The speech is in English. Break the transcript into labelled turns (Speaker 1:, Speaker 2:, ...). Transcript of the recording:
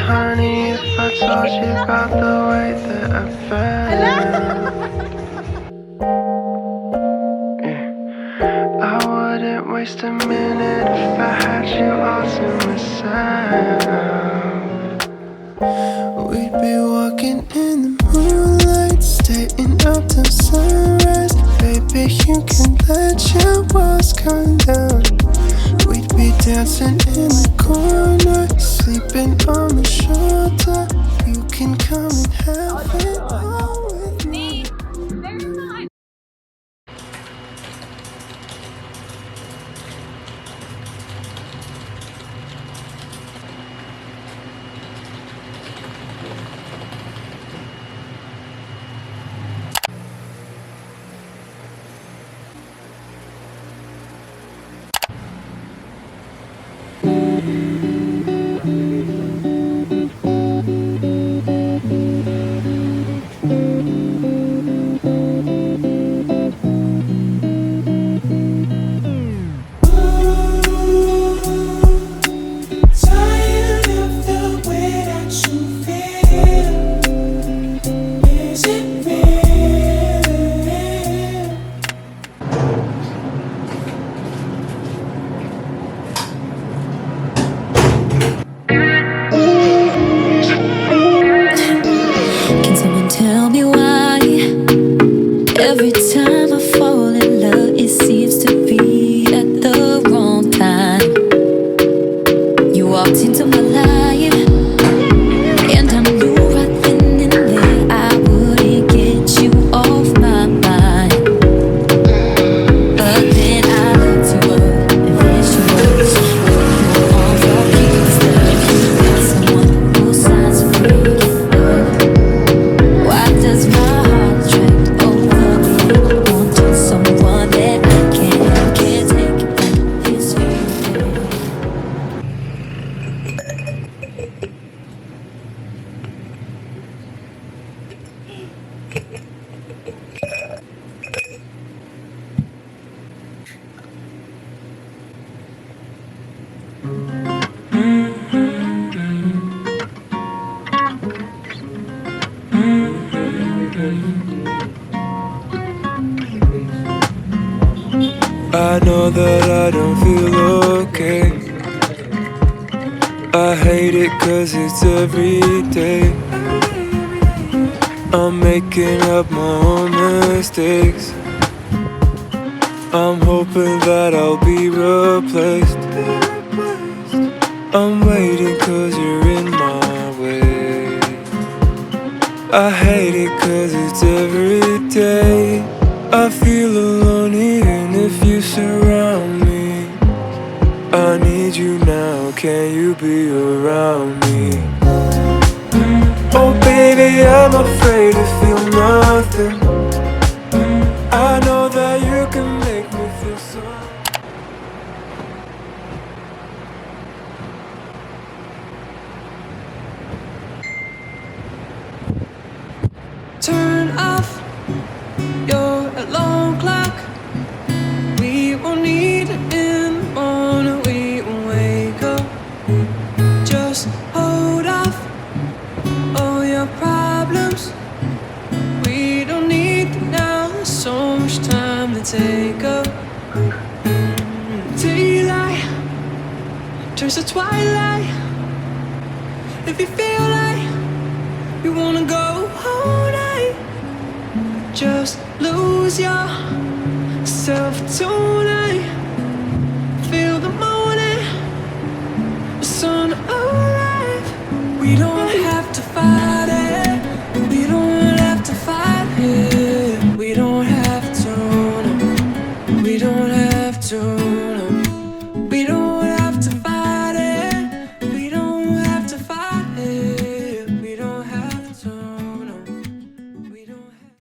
Speaker 1: honey, if I told you about the way that I felt? I wouldn't waste a minute if I had you all to myself. We'd be walking in the moonlight, staying up till sunrise. Baby, you can let your walls come down. We'd be dancing in the corner, sleeping on my shoulder. You can come and have it all with me.
Speaker 2: Tell me why every time I fall in love, it seems to be at the wrong time. You walked into my life, and I knew right then and there I wouldn't get you off my mind. But then I looked you up, and there she was, your arms all kissed up. You got someone who signs free. Why does my heart attract over me? Wanting someone that I can't take back his feeling.
Speaker 1: I know that I don't feel okay. I hate it cause it's every day. I'm making up my own mistakes. I'm hoping that I'll be replaced. I'm waiting cause you're in my way. I hate it cause it's every day. I feel alone even if you surround me. I need you now, can you be around me? Oh baby, I'm afraid to feel nothing. I know that you can make me feel so.
Speaker 3: Turn off your alarm clock. We won't need it in the morning. We won't wake up. Just hold off all your problems. We don't need them now. There's so much time to take up. Daylight turns to twilight. If you feel like you wanna go all night, just lose yourself tonight.